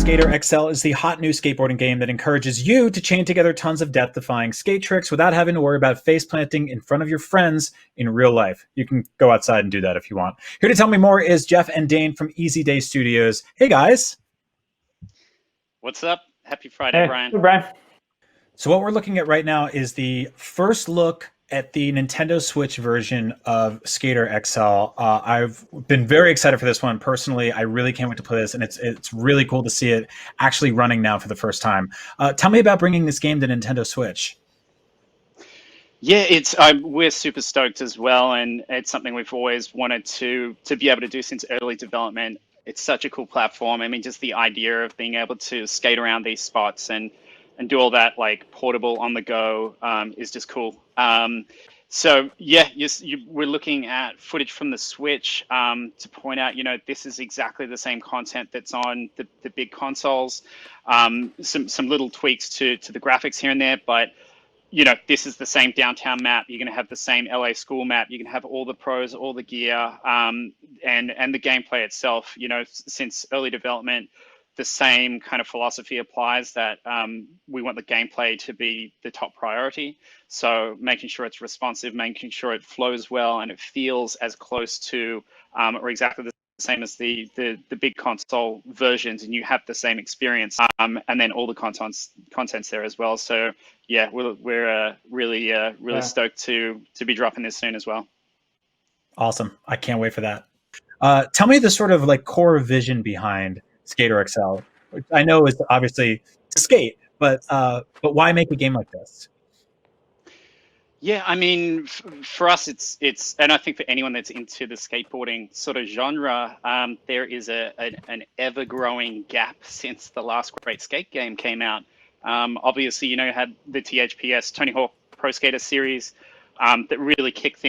Skater XL is the hot new skateboarding game that encourages you to chain together tons of death-defying skate tricks without having to worry about face planting in front of your friends in real life. You can go outside and do that if you want. Here to tell me more is Jeff and Dane from Easy Day Studios. Hey guys. What's up? Happy Friday, Brian. Hey, Brian. So what we're looking at right now is the first look at the Nintendo Switch version of Skater XL. I've been very excited for this one personally. I really can't wait to play this, and it's really cool to see it actually running now for the first time. Tell me about bringing this game to Nintendo Switch. Yeah, we're super stoked as well, and it's something we've always wanted to be able to do since early development. It's such a cool platform. I mean, just the idea of being able to skate around these spots and do all that like portable on the go is just cool. So yeah, we're looking at footage from the Switch to point out, this is exactly the same content that's on the big consoles. Some little tweaks to the graphics here and there, but this is the same downtown map. You're going to have the same LA school map. You can have all the pros, all the gear, and the gameplay itself. Since early development, the same kind of philosophy applies that we want the gameplay to be the top priority. So making sure it's responsive, making sure it flows well, and it feels as close to or exactly the same as the big console versions, and you have the same experience. And then all the content's there as well. So yeah, we're really stoked to be dropping this soon as well. Awesome! I can't wait for that. Tell me the sort of like core vision behind Skater XL, which I know is obviously to skate, but why make a game like this? Yeah, I mean, for us, it's, and I think for anyone that's into the skateboarding sort of genre, there is an ever-growing gap since the last great skate game came out. Obviously, had the THPS Tony Hawk Pro Skater series that really kicked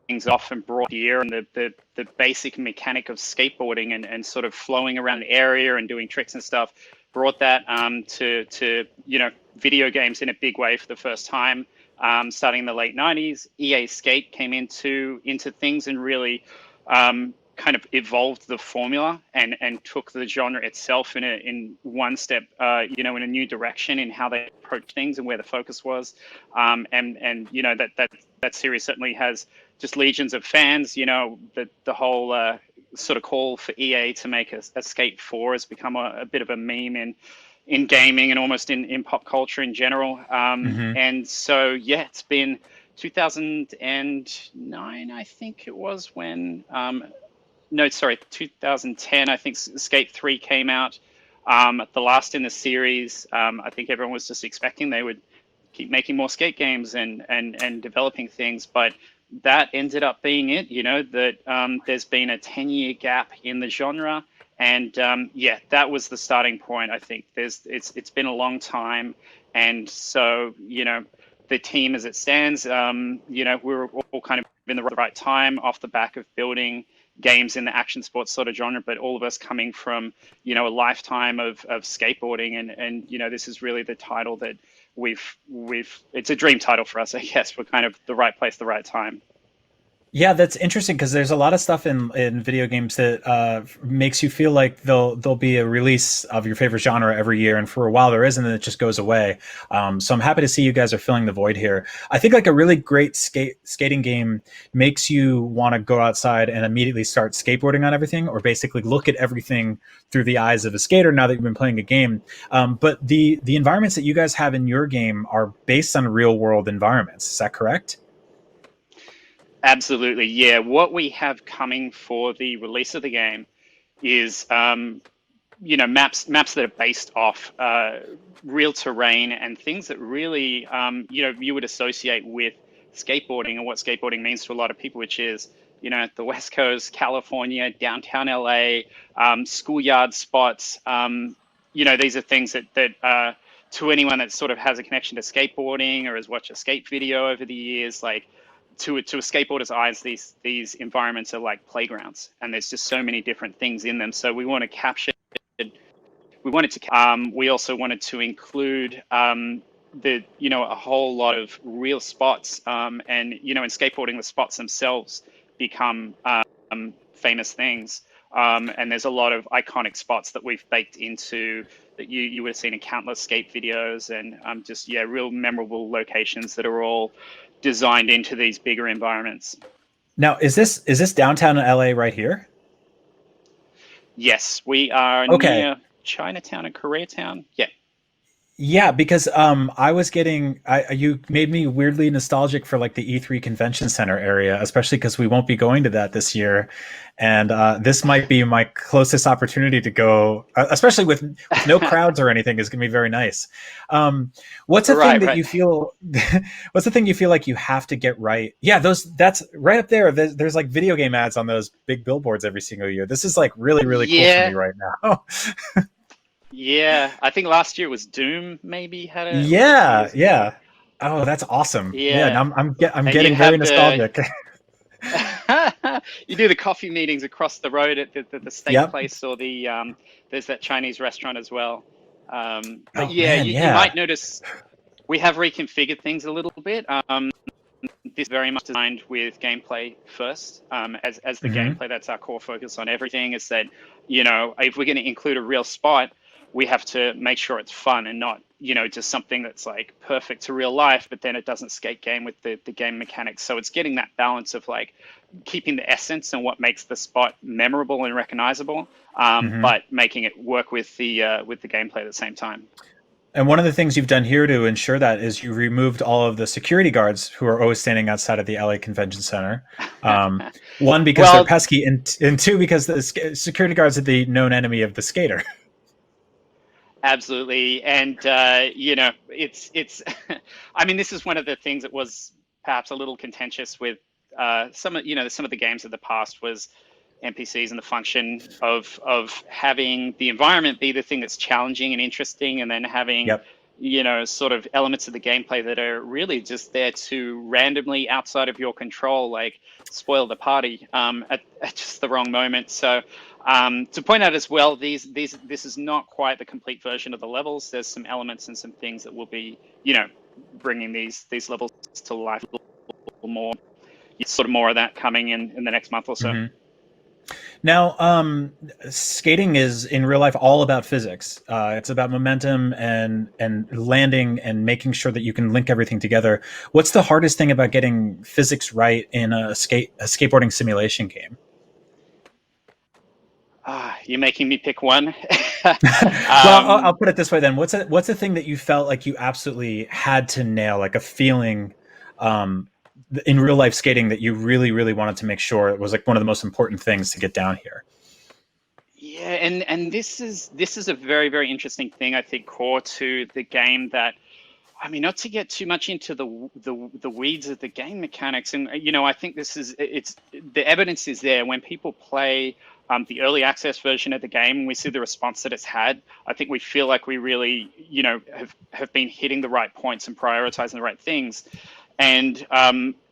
things off and brought here, and the basic mechanic of skateboarding and sort of flowing around the area and doing tricks and stuff brought that to video games in a big way for the first time. Starting in the late 90s, EA Skate came into things and really kind of evolved the formula and took the genre itself in one step, in a new direction in how they approach things and where the focus was. And that series certainly has just legions of fans. The whole sort of call for EA to make a Skate 4 has become a bit of a meme in gaming and almost in pop culture in general. And so, yeah, it's been 2009, I think it was when, 2010, I think Skate 3 came out, the last in the series. I think everyone was just expecting they would keep making more skate games and developing things, but that ended up being it, that there's been a 10-year gap in the genre. And that was the starting point. I think it's been a long time, and so the team as it stands, we're all kind of in the right time off the back of building games in the action sports sort of genre, but all of us coming from a lifetime of skateboarding, and this is really the title that we've it's a dream title for us, I guess. We're kind of the right place, the right time. Yeah, that's interesting because there's a lot of stuff in video games that makes you feel like there'll be a release of your favorite genre every year, and for a while there isn't, and it just goes away. So I'm happy to see you guys are filling the void here. I think like a really great skating game makes you want to go outside and immediately start skateboarding on everything, or basically look at everything through the eyes of a skater now that you've been playing a game. But the environments that you guys have in your game are based on real world environments. Is that correct? Absolutely, yeah. What we have coming for the release of the game is, maps that are based off real terrain and things that really, you would associate with skateboarding and what skateboarding means to a lot of people, which is, the West Coast, California, downtown LA, schoolyard spots. These are things that to anyone that sort of has a connection to skateboarding or has watched a skate video over the years, like, to a skateboarder's eyes, these environments are like playgrounds, and there's just so many different things in them. So we want to capture. We also wanted to include a whole lot of real spots, and in skateboarding, the spots themselves become famous things. And there's a lot of iconic spots that we've baked into that you would have seen in countless skate videos, and just, yeah, real memorable locations that are all designed into these bigger environments. Now, is this downtown LA right here? Yes, we are Okay. near Chinatown and Koreatown. Yeah. Yeah, because I was getting you made me weirdly nostalgic for like the E3 Convention Center area, especially because we won't be going to that this year, and this might be my closest opportunity to go, especially with no crowds or anything, is going to be very nice. What's a thing Right, that right. you feel? What's the thing you feel like you have to get right? Yeah, that's right up there. There's like video game ads on those big billboards every single year. This is like really cool for me Yeah, right now. yeah. I think last year was Doom, maybe had a, or was it 2 years ago? Yeah. Oh, that's awesome. Yeah, and Yeah. I'm And you getting very have the nostalgic. you do the coffee meetings across the road at the steak Yep. place, or the there's that Chinese restaurant as well. But Oh yeah, man, you yeah. might notice we have reconfigured things a little bit. This is very much designed with gameplay first. As the Hmm. gameplay, that's our core focus on everything. Is that, if we're going to include a real spot, we have to make sure it's fun and not, just something that's like perfect to real life, but then it doesn't skate game with the game mechanics. So it's getting that balance of like keeping the essence and what makes the spot memorable and recognizable, Hmm. but making it work with the gameplay at the same time. And one of the things you've done here to ensure that is you removed all of the security guards who are always standing outside of the LA Convention Center. Um, One, because they're Well, pesky, and two, because the security guards are the known enemy of the skater. absolutely, and it's. I mean, this is one of the things that was perhaps a little contentious with some of the games of the past was NPCs and the function of having the environment be the thing that's challenging and interesting, and then having Yep. sort of elements of the gameplay that are really just there to randomly outside of your control, like spoil the party at just the wrong moment. So to point out as well, this is not quite the complete version of the levels. There's some elements and some things that will be, bringing these levels to life a little more. Sort of more of that coming in the next month or so. Hmm. Now, skating is in real life all about physics. It's about momentum and landing and making sure that you can link everything together. What's the hardest thing about getting physics right in a skateboarding simulation game? You're making me pick one. Well, I'll um, put it this way then. What's a thing that you felt like you absolutely had to nail, like a feeling um, in real life skating that you really wanted to make sure it was like one of the most important things to get down here? yeah, and this is a very interesting thing. I think core to the game that. I mean, not to get too much into the weeds of the game mechanics, and I think this is it's the evidence is there when people play the early access version of the game, and we see the response that it's had. I think we feel like we really, have been hitting the right points and prioritizing the right things, and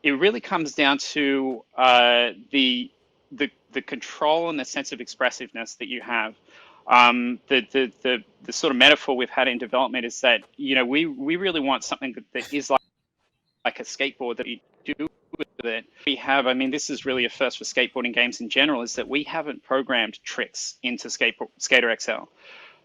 it really comes down to the control and the sense of expressiveness that you have. The sort of metaphor we've had in development is that we really want something that is like a skateboard that you do with it. We have, I mean, this is really a first for skateboarding games in general, is that we haven't programmed tricks into Skater XL.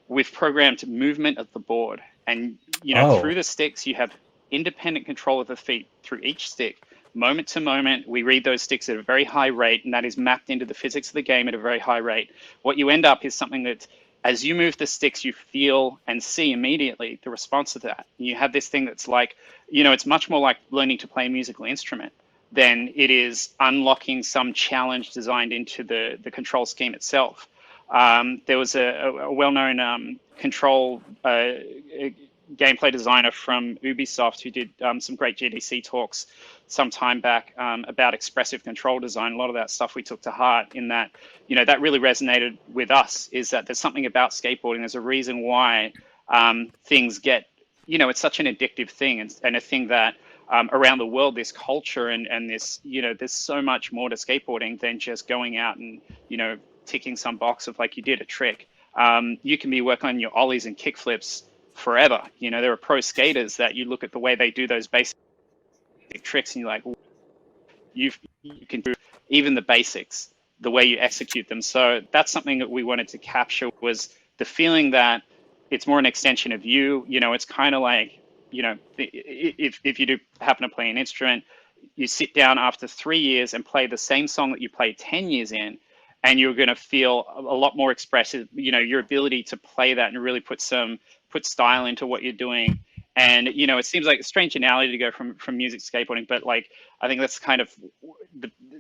We've programmed movement of the board, and through Oh, the sticks you have independent control of the feet through each stick. Moment to moment, we read those sticks at a very high rate, and that is mapped into the physics of the game at a very high rate. What you end up is something that, as you move the sticks, you feel and see immediately the response to that. You have this thing that's like, it's much more like learning to play a musical instrument than it is unlocking some challenge designed into the control scheme itself. There was a well-known control gameplay designer from Ubisoft who did some great GDC talks some time back about expressive control design. A lot of that stuff we took to heart in that, that really resonated with us, is that there's something about skateboarding. There's a reason why things get, it's such an addictive thing, and a thing that around the world, this culture and this, there's so much more to skateboarding than just going out and, ticking some box of like you did a trick. You can be working on your ollies and kickflips forever. There are pro skaters that you look at the way they do those basic tricks and you're like, you can do even the basics the way you execute them. So that's something that we wanted to capture, was the feeling that it's more an extension of you. You know, it's kind of like, you know, if you do happen to play an instrument, you sit down after 3 years and play the same song that you played 10 years in, and you're going to feel a lot more expressive. You know, your ability to play that and really put style into what you're doing. And, you know, it seems like a strange analogy to go from music to skateboarding, but like, I think that's kind of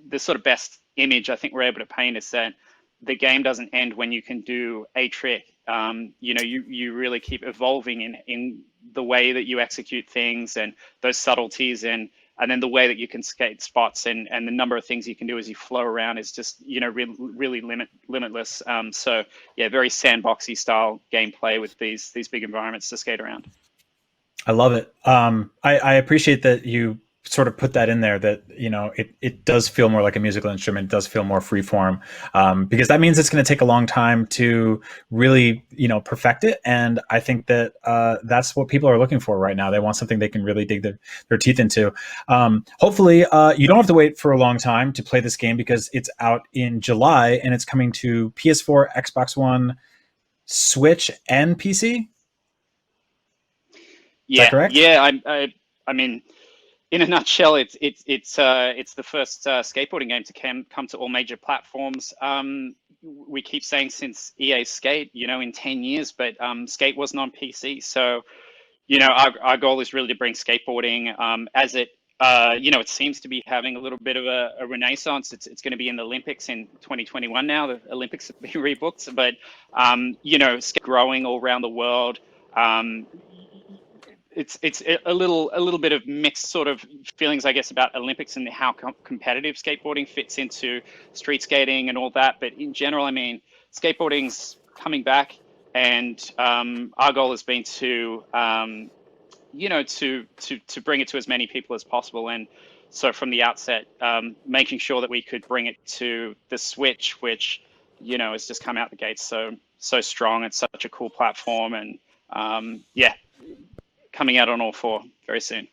the sort of best image I think we're able to paint, is that the game doesn't end when you can do a trick. You know, you really keep evolving in the way that you execute things, and those subtleties, and then the way that you can skate spots, and the number of things you can do as you flow around is just, you know, really limitless. So yeah, very sandboxy style gameplay with these big environments to skate around. I love it. I appreciate that you sort of put that in there, that, you know, it does feel more like a musical instrument. It does feel more freeform, because that means it's going to take a long time to really, you know, perfect it. And I think that that's what people are looking for right now. They want something they can really dig their teeth into. Hopefully, you don't have to wait for a long time to play this game, because it's out in July and it's coming to PS4, Xbox One, Switch, and PC. Is that correct? Yeah. I mean, in a nutshell, it's the first skateboarding game to come to all major platforms. We keep saying since EA Skate, you know, in 10 years, but Skate wasn't on PC. So, you know, our goal is really to bring skateboarding, as it, you know, it seems to be having a little bit of a renaissance. It's going to be in the Olympics in 2021 now. The Olympics have been rebooked, but, you know, growing all around the world. It's a little bit of mixed sort of feelings, I guess, about Olympics and how competitive skateboarding fits into street skating and all that. But in general, I mean, skateboarding's coming back, and our goal has been to, you know, to bring it to as many people as possible. And so from the outset, making sure that we could bring it to the Switch, which, you know, has just come out the gates so strong. It's such a cool platform, and yeah, coming out on all four very soon.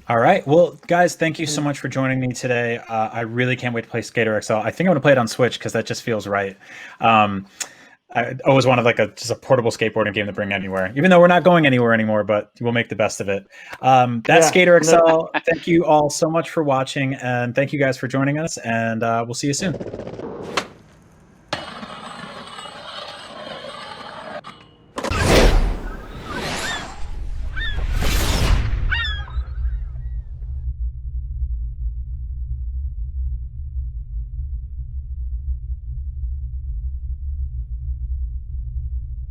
All right. Well, guys, thank you so much for joining me today. I really can't wait to play Skater XL. I think I'm going to play it on Switch because that just feels right. I always wanted like just a portable skateboarding game to bring anywhere, even though we're not going anywhere anymore, but we'll make the best of it. That's Skater XL. Thank you all so much for watching, and thank you guys for joining us, and we'll see you soon.